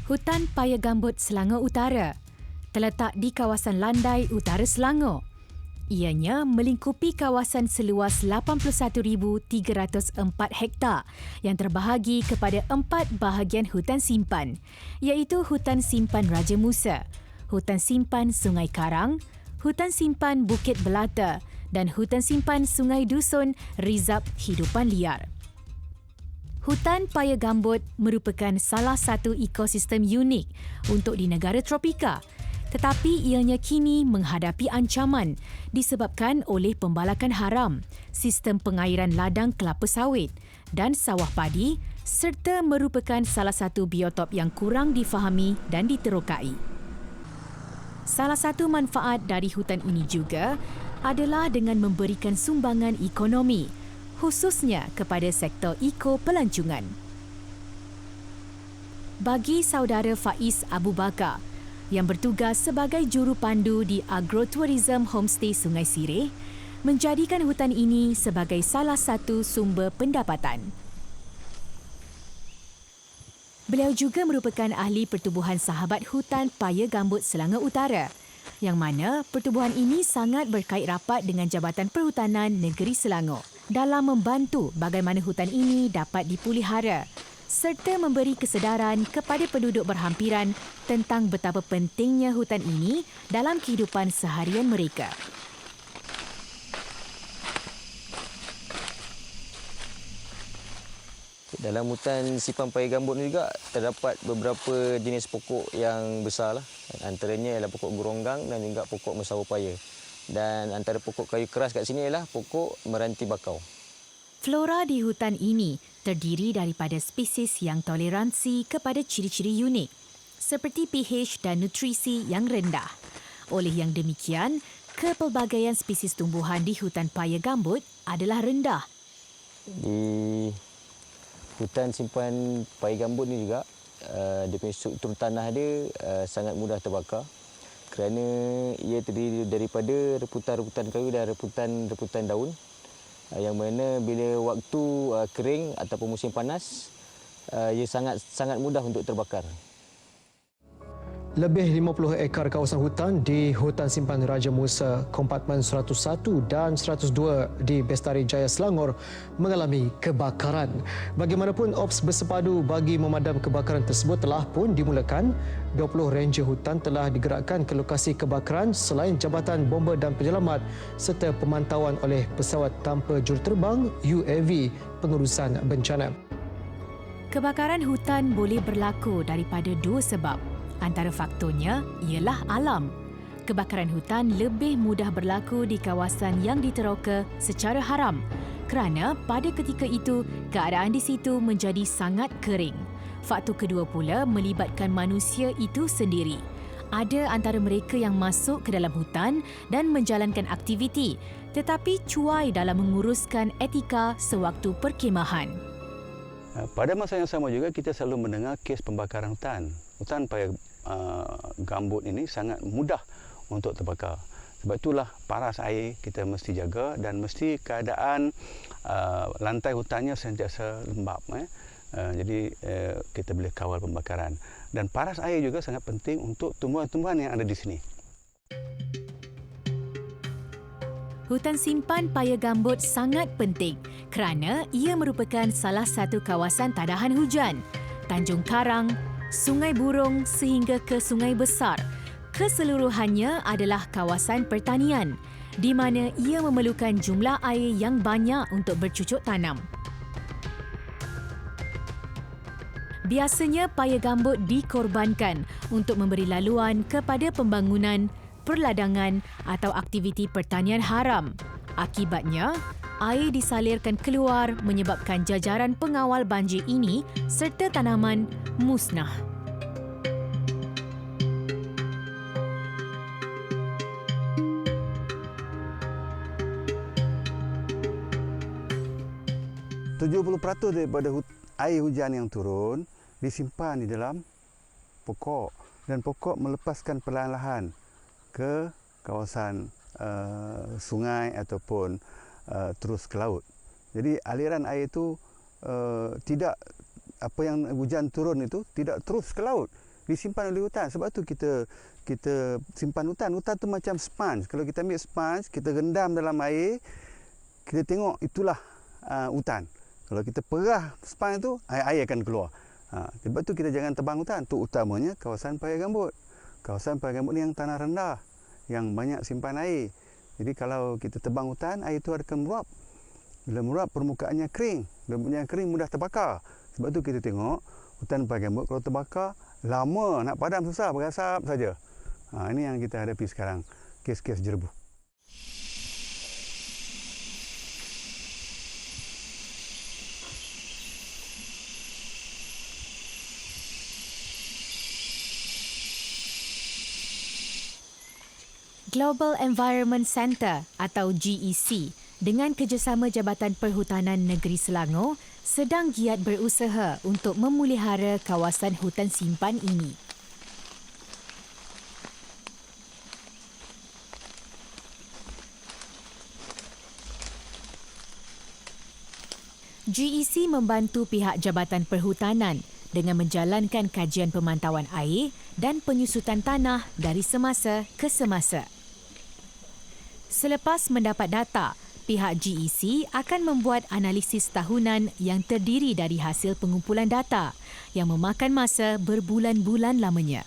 Hutan Paya Gambut Selangor Utara terletak di kawasan Landai Utara Selangor. Ianya melingkupi kawasan seluas 81,304 hektar yang terbahagi kepada 4 bahagian hutan simpan, iaitu Hutan Simpan Raja Musa, Hutan Simpan Sungai Karang, Hutan Simpan Bukit Belata dan Hutan Simpan Sungai Dusun Rizab Hidupan Liar. Hutan Paya Gambut merupakan salah satu ekosistem unik untuk di negara tropika, tetapi ianya kini menghadapi ancaman disebabkan oleh pembalakan haram, sistem pengairan ladang kelapa sawit dan sawah padi serta merupakan salah satu biotop yang kurang difahami dan diterokai. Salah satu manfaat dari hutan ini juga adalah dengan memberikan sumbangan ekonomi, khususnya kepada sektor pelancongan. Bagi saudara Faiz Abu Bakar yang bertugas sebagai juru pandu di Agrotourism Homestay Sungai Sireh, menjadikan hutan ini sebagai salah satu sumber pendapatan. Beliau juga merupakan ahli pertubuhan sahabat hutan Paya Gambut Selangor Utara, yang mana pertubuhan ini sangat berkait rapat dengan Jabatan Perhutanan Negeri Selangor dalam membantu bagaimana hutan ini dapat dipulihara serta memberi kesedaran kepada penduduk berhampiran tentang betapa pentingnya hutan ini dalam kehidupan seharian mereka. Dalam hutan Simpan Paya Gambut ni juga terdapat beberapa jenis pokok yang besarlah. Antaranya ialah pokok geronggang dan juga pokok mesawar paya. Dan antara pokok kayu keras kat sini ialah pokok meranti bakau. Flora di hutan ini terdiri daripada spesies yang toleransi kepada ciri-ciri unik seperti pH dan nutrisi yang rendah. Oleh yang demikian, kepelbagaian spesies tumbuhan di hutan Paya Gambut adalah rendah. Di hutan Simpan Paya Gambut ni juga dia punya struktur tanah dia sangat mudah terbakar kerana ia terdiri daripada reputan-reputan kayu dan reputan daun yang mana bila waktu kering ataupun musim panas ia sangat mudah untuk terbakar. Lebih 50 ekar kawasan hutan di Hutan Simpan Raja Musa Kompartmen 101 dan 102 di Bestari Jaya Selangor mengalami kebakaran. Bagaimanapun, ops bersepadu bagi memadam kebakaran tersebut telah pun dimulakan. 20 ranger hutan telah digerakkan ke lokasi kebakaran selain Jabatan Bomba dan Penyelamat serta pemantauan oleh pesawat tanpa juruterbang UAV pengurusan bencana. Kebakaran hutan boleh berlaku daripada 2 sebab. Antara faktornya ialah alam. Kebakaran hutan lebih mudah berlaku di kawasan yang diteroka secara haram kerana pada ketika itu keadaan di situ menjadi sangat kering. Faktor kedua pula melibatkan manusia itu sendiri. Ada antara mereka yang masuk ke dalam hutan dan menjalankan aktiviti tetapi cuai dalam menguruskan etika sewaktu perkhemahan. Pada masa yang sama juga kita selalu mendengar kes pembakaran hutan. Hutan Paya Gambut ini sangat mudah untuk terbakar. Sebab itulah paras air kita mesti jaga dan mesti keadaan lantai hutannya sentiasa lembap. Jadi kita boleh kawal pembakaran. Dan paras air juga sangat penting untuk tumbuhan-tumbuhan yang ada di sini. Hutan Simpan Paya Gambut sangat penting kerana ia merupakan salah satu kawasan tadahan hujan. Tanjung Karang, Sungai Burung sehingga ke Sungai Besar, keseluruhannya adalah kawasan pertanian di mana ia memerlukan jumlah air yang banyak untuk bercucuk tanam. Biasanya Paya Gambut dikorbankan untuk memberi laluan kepada pembangunan, perladangan atau aktiviti pertanian haram. Akibatnya, air disalirkan keluar menyebabkan jajaran pengawal banjir ini serta tanaman musnah. %70 daripada air hujan yang turun disimpan di dalam pokok dan pokok melepaskan perlahan-lahan ke kawasan sungai ataupun terus ke laut. Jadi aliran air itu tidak, apa yang hujan turun itu tidak terus ke laut. disimpan oleh hutan. Sebab tu kita simpan hutan. Hutan tu macam sponge. Kalau kita ambil sponge, kita rendam dalam air, kita tengok itulah hutan. Kalau kita perah sponge tu, air akan keluar. Sebab tu kita jangan tebang hutan. Tu utamanya kawasan paya gambut. Kawasan paya gambut ni yang tanah rendah, yang banyak simpan air. Jadi kalau kita tebang hutan, air tu akan meluap. Bila meluap, permukaannya kering. Bila kering, mudah terbakar. Sebab tu kita tengok hutan paya gambut kalau terbakar, lama nak padam susah, berasap saja. Ini yang kita hadapi sekarang, kes-kes jerbu. Global Environment Centre atau GEC dengan kerjasama Jabatan Perhutanan Negeri Selangor sedang giat berusaha untuk memelihara kawasan hutan simpan ini. GEC membantu pihak Jabatan Perhutanan dengan menjalankan kajian pemantauan air dan penyusutan tanah dari semasa ke semasa. Selepas mendapat data, pihak GEC akan membuat analisis tahunan yang terdiri dari hasil pengumpulan data yang memakan masa berbulan-bulan lamanya.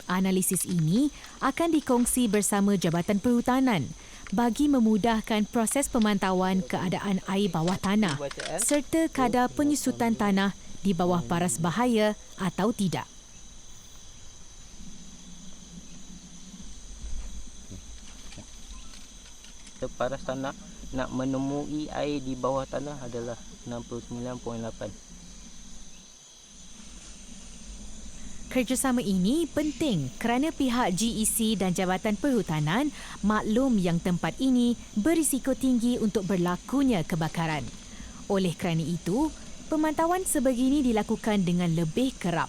Analisis ini akan dikongsi bersama Jabatan Perhutanan bagi memudahkan proses pemantauan keadaan air bawah tanah serta kadar penyusutan tanah di bawah paras bahaya atau tidak. Paras tanah nak menemui air di bawah tanah adalah 69.8. Kerjasama ini penting kerana pihak GEC dan Jabatan Perhutanan maklum yang tempat ini berisiko tinggi untuk berlakunya kebakaran. Oleh kerana itu, pemantauan sebegini dilakukan dengan lebih kerap.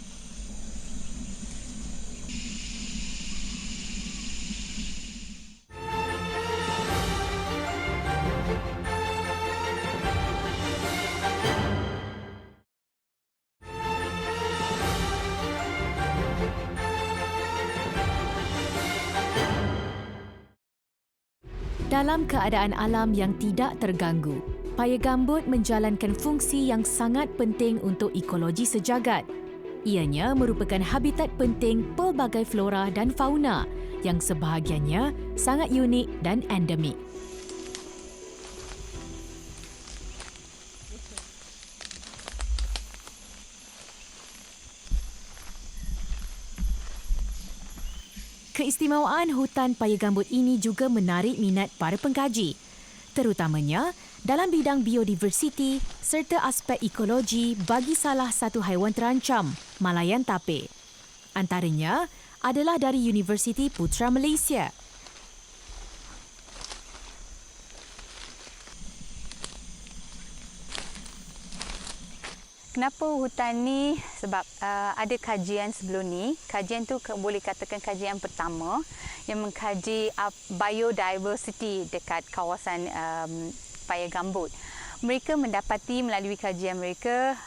Dalam keadaan alam yang tidak terganggu, paya gambut menjalankan fungsi yang sangat penting untuk ekologi sejagat. Ianya merupakan habitat penting pelbagai flora dan fauna yang sebahagiannya sangat unik dan endemik. Keistimewaan hutan paya gambut ini juga menarik minat para pengkaji, terutamanya dalam bidang biodiversiti serta aspek ekologi bagi salah satu haiwan terancam, Malayan tapir. Antaranya adalah dari Universiti Putra Malaysia. Kenapa hutan ni? Sebab ada kajian sebelum ni. Kajian tu boleh katakan kajian pertama yang mengkaji biodiversity dekat kawasan paya gambut. Mereka mendapati melalui kajian mereka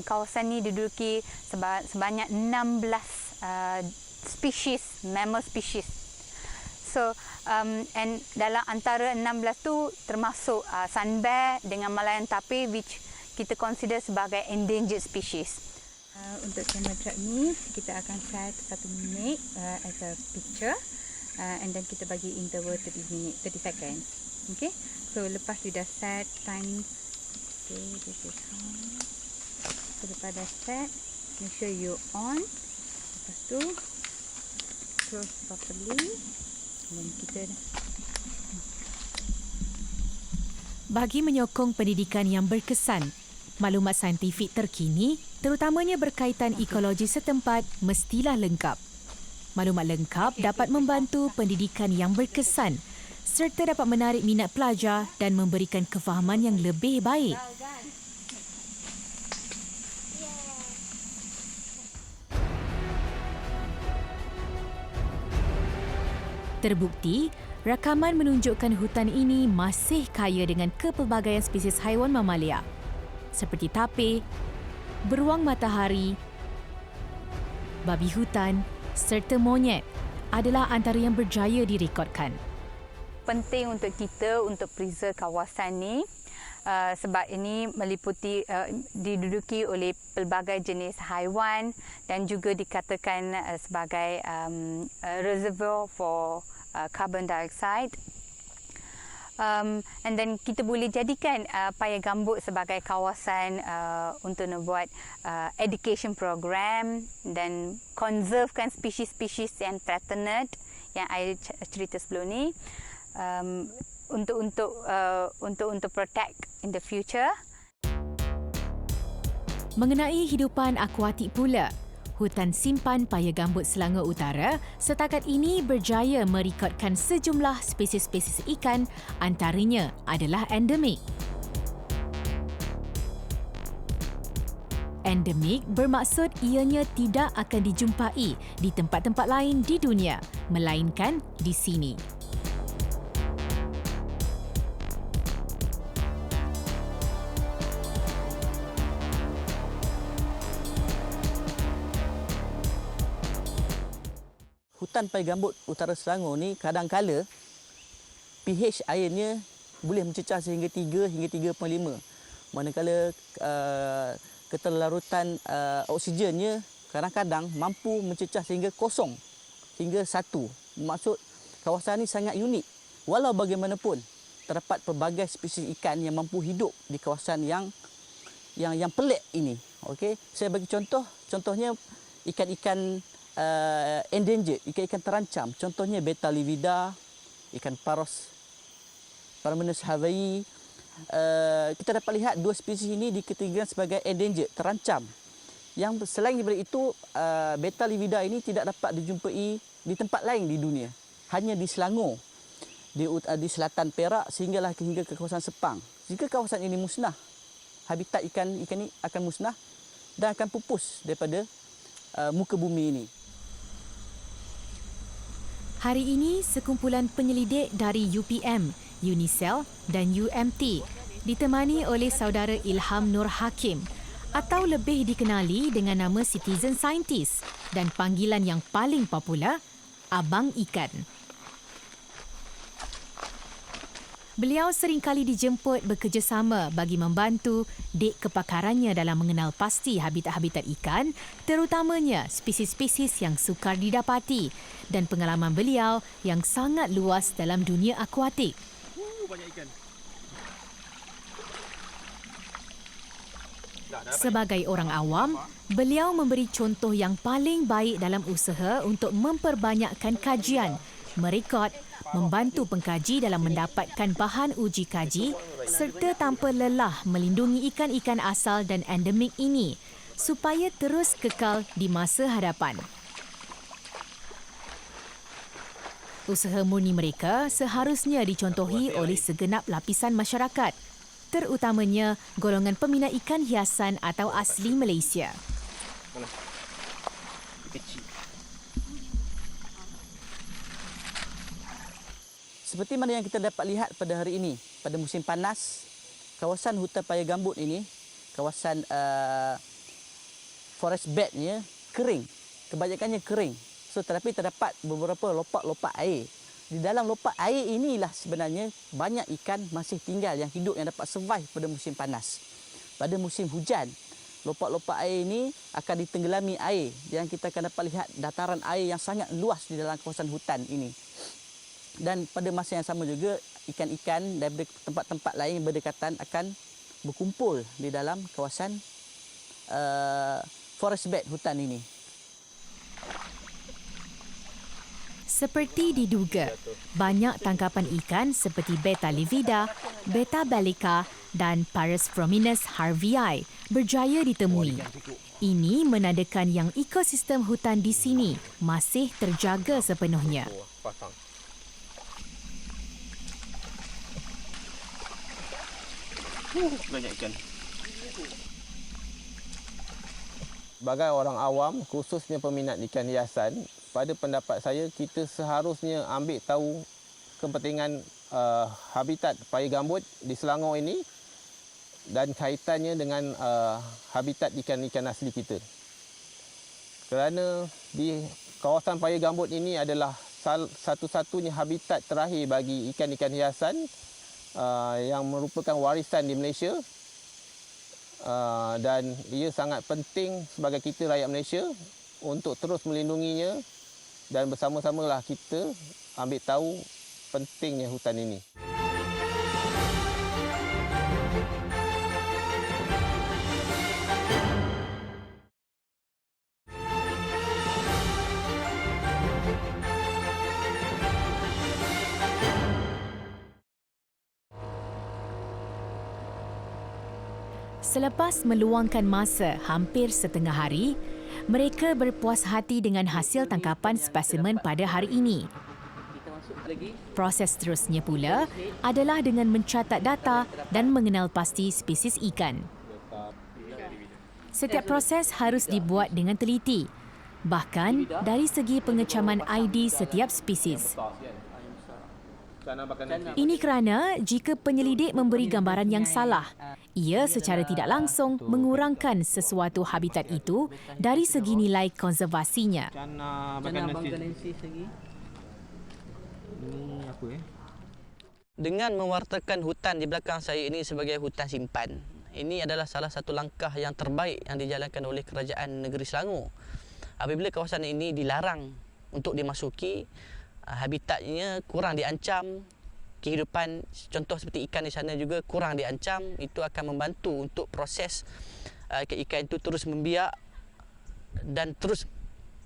kawasan ni diduduki sebanyak 16 spesies, mammal species. So and dalam antara 16 tu termasuk sun bear dengan Malayan tapir which kita consider sebagai endangered species. Untuk camera trap ni kita akan set 1 minit as a picture and then kita bagi interval 30 seconds. Okay, so lepas you dah set time, okay, this is on. So lepas dah set, make sure you on. Lepas tu close properly dan kita Bagi menyokong pendidikan yang berkesan, maklumat saintifik terkini, terutamanya berkaitan ekologi setempat, mestilah lengkap. Maklumat lengkap dapat membantu pendidikan yang berkesan serta dapat menarik minat pelajar dan memberikan kefahaman yang lebih baik. Terbukti, rakaman menunjukkan hutan ini masih kaya dengan kepelbagaian spesies haiwan mamalia seperti tapir, beruang matahari, babi hutan serta monyet adalah antara yang berjaya direkodkan. Penting untuk kita untuk preserve kawasan ni sebab ini meliputi diduduki oleh pelbagai jenis haiwan dan juga dikatakan sebagai reservoir for carbon dioxide. And then kita boleh jadikan Paya Gambut sebagai kawasan untuk membuat education program dan conservekan spesies-spesies yang threatened yang saya cerita sebelum ni untuk protect in the future. Mengenai hidupan akuatik pula, Hutan Simpan Paya Gambut Selangor Utara setakat ini berjaya merekodkan sejumlah spesies-spesies ikan, antaranya adalah endemik. Endemik bermaksud ianya tidak akan dijumpai di tempat-tempat lain di dunia, melainkan di sini. Hutan Paya Gambut Utara Selangor ni kadang-kala pH airnya boleh mencecah sehingga 3 hingga 3.5. Manakala keterlarutan oksigennya kadang-kadang mampu mencecah sehingga 0 hingga 1. Maksud kawasan ini sangat unik. Walau bagaimanapun terdapat pelbagai spesies ikan yang mampu hidup di kawasan yang pelik ini. Okey, saya bagi contohnya ikan-ikan endangered, ikan-ikan terancam. Contohnya beta livida, ikan paros, Paramenus hawaii. Kita dapat lihat dua spesies ini dikategorikan sebagai endangered, terancam. Yang selain daripada itu, beta livida ini tidak dapat dijumpai di tempat lain di dunia. Hanya di Selangor, di selatan Perak sehingga ke kawasan Sepang. Jika kawasan ini musnah, habitat ikan ini akan musnah dan akan pupus daripada muka bumi ini. Hari ini, sekumpulan penyelidik dari UPM, UNICEL dan UMT ditemani oleh saudara Ilham Nur Hakim atau lebih dikenali dengan nama Citizen Scientist dan panggilan yang paling popular, Abang Ikan. Beliau seringkali dijemput bekerjasama bagi membantu dek kepakarannya dalam mengenal pasti habitat-habitat ikan, terutamanya spesies-spesies yang sukar didapati dan pengalaman beliau yang sangat luas dalam dunia akuatik. Banyak ikan. Sebagai orang awam, beliau memberi contoh yang paling baik dalam usaha untuk memperbanyakkan kajian, merekod, membantu pengkaji dalam mendapatkan bahan uji kaji serta tanpa lelah melindungi ikan-ikan asal dan endemik ini supaya terus kekal di masa hadapan. Usaha murni mereka seharusnya dicontohi oleh segenap lapisan masyarakat, terutamanya golongan peminat ikan hiasan atau asli Malaysia. Seperti mana yang kita dapat lihat pada hari ini, pada musim panas, kawasan hutan Paya Gambut ini, kawasan forest bednya kering, kebanyakannya kering. So, tetapi terdapat beberapa lopak-lopak air. Di dalam lopak air inilah sebenarnya banyak ikan masih tinggal yang hidup, yang dapat survive pada musim panas. Pada musim hujan, lopak-lopak air ini akan ditenggelami air yang kita akan dapat lihat dataran air yang sangat luas di dalam kawasan hutan ini. Dan pada masa yang sama juga, ikan-ikan daripada tempat-tempat lain yang berdekatan akan berkumpul di dalam kawasan forest bed hutan ini. Seperti diduga, banyak tangkapan ikan seperti beta livida, beta bellica dan Parus prominus harveyii berjaya ditemui. Ini menandakan yang ekosistem hutan di sini masih terjaga sepenuhnya. Banyak ikan. Sebagai orang awam, khususnya peminat ikan hiasan, pada pendapat saya, kita seharusnya ambil tahu kepentingan habitat Paya Gambut di Selangor ini dan kaitannya dengan habitat ikan-ikan asli kita. kerana di kawasan paya gambut ini adalah satu-satunya habitat terakhir bagi ikan-ikan hiasan yang merupakan warisan di Malaysia, dan ia sangat penting sebagai kita rakyat Malaysia untuk terus melindunginya, dan bersama-samalah kita ambil tahu pentingnya hutan ini. Selepas meluangkan masa hampir setengah hari, mereka berpuas hati dengan hasil tangkapan spesimen pada hari ini. Proses seterusnya pula adalah dengan mencatat data dan mengenal pasti spesies ikan. Setiap proses harus dibuat dengan teliti, bahkan dari segi pengecaman ID setiap spesies. Ini kerana jika penyelidik memberi gambaran yang salah, ia secara tidak langsung mengurangkan sesuatu habitat itu dari segi nilai konservasinya. Dengan mewartakan hutan di belakang saya ini sebagai hutan simpan, ini adalah salah satu langkah yang terbaik yang dijalankan oleh Kerajaan Negeri Selangor. Apabila kawasan ini dilarang untuk dimasuki, habitatnya kurang diancam, kehidupan contoh seperti ikan di sana juga kurang diancam, itu akan membantu untuk proses ikan itu terus membiak dan terus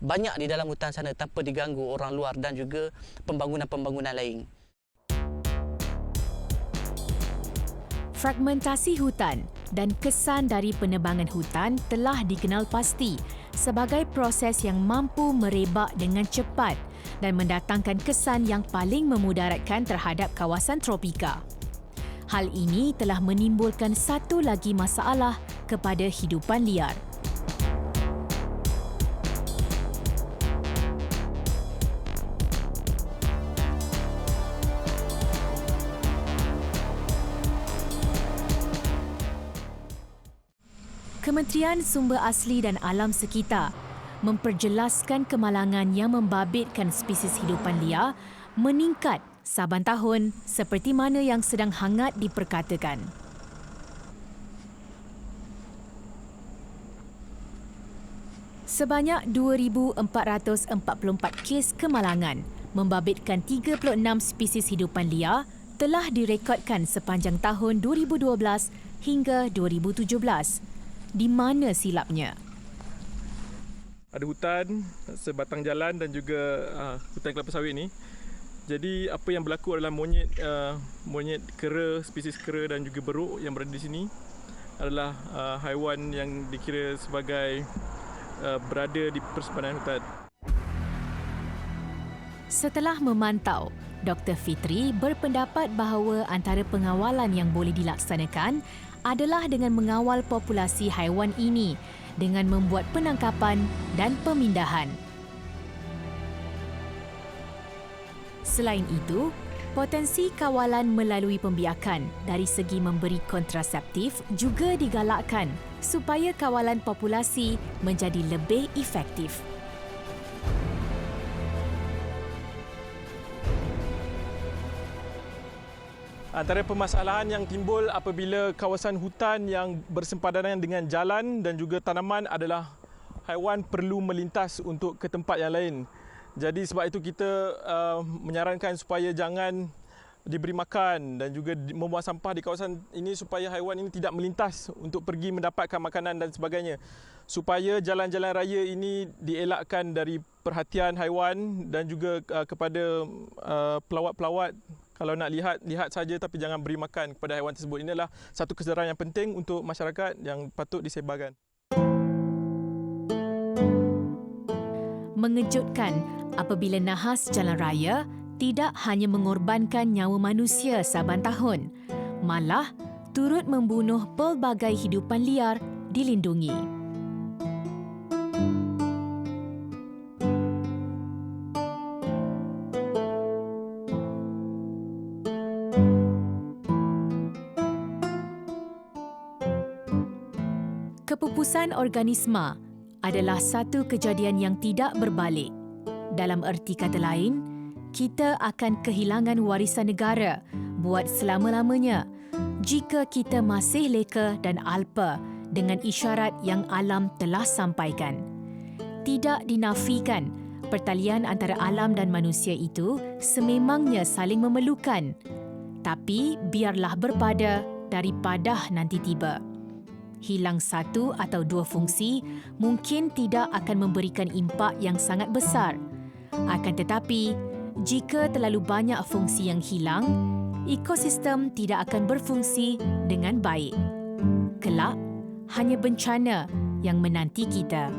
banyak di dalam hutan sana tanpa diganggu orang luar dan juga pembangunan-pembangunan lain. Fragmentasi hutan dan kesan dari penebangan hutan telah dikenal pasti sebagai proses yang mampu merebak dengan cepat dan mendatangkan kesan yang paling memudaratkan terhadap kawasan tropika. Hal ini telah menimbulkan satu lagi masalah kepada hidupan liar. Kementerian Sumber Asli dan Alam Sekitar memperjelaskan kemalangan yang membabitkan spesies hidupan liar meningkat saban tahun seperti mana yang sedang hangat diperkatakan. Sebanyak 2,444 kes kemalangan membabitkan 36 spesies hidupan liar telah direkodkan sepanjang tahun 2012 hingga 2017. Di mana silapnya? Ada hutan sebatang jalan dan juga hutan kelapa sawit ni. Jadi apa yang berlaku adalah monyet kera, spesies kera dan juga beruk yang berada di sini adalah haiwan yang dikira sebagai berada di persebaran hutan. Setelah memantau, Dr. Fitri berpendapat bahawa antara pengawalan yang boleh dilaksanakan adalah dengan mengawal populasi haiwan ini dengan membuat penangkapan dan pemindahan. Selain itu, potensi kawalan melalui pembiakan dari segi memberi kontraseptif juga digalakkan supaya kawalan populasi menjadi lebih efektif. Antara permasalahan yang timbul apabila kawasan hutan yang bersempadanan dengan jalan dan juga tanaman adalah haiwan perlu melintas untuk ke tempat yang lain. Jadi sebab itu kita menyarankan supaya jangan diberi makan dan juga membuang sampah di kawasan ini supaya haiwan ini tidak melintas untuk pergi mendapatkan makanan dan sebagainya. Supaya jalan-jalan raya ini dielakkan dari perhatian haiwan dan juga kepada pelawat-pelawat. Kalau nak lihat saja tapi jangan beri makan kepada haiwan tersebut. Inilah satu kesedaran yang penting untuk masyarakat yang patut disebarkan. Mengejutkan apabila nahas jalan raya tidak hanya mengorbankan nyawa manusia saban tahun, malah turut membunuh pelbagai hidupan liar dilindungi. Kepupusan organisma adalah satu kejadian yang tidak berbalik. Dalam erti kata lain, kita akan kehilangan warisan negara buat selama-lamanya jika kita masih leka dan alpa dengan isyarat yang alam telah sampaikan. Tidak dinafikan, pertalian antara alam dan manusia itu sememangnya saling memerlukan. Tapi biarlah berpada daripada nanti tiba. Hilang satu atau dua fungsi mungkin tidak akan memberikan impak yang sangat besar. Akan tetapi, jika terlalu banyak fungsi yang hilang, ekosistem tidak akan berfungsi dengan baik. Kelak, hanya bencana yang menanti kita.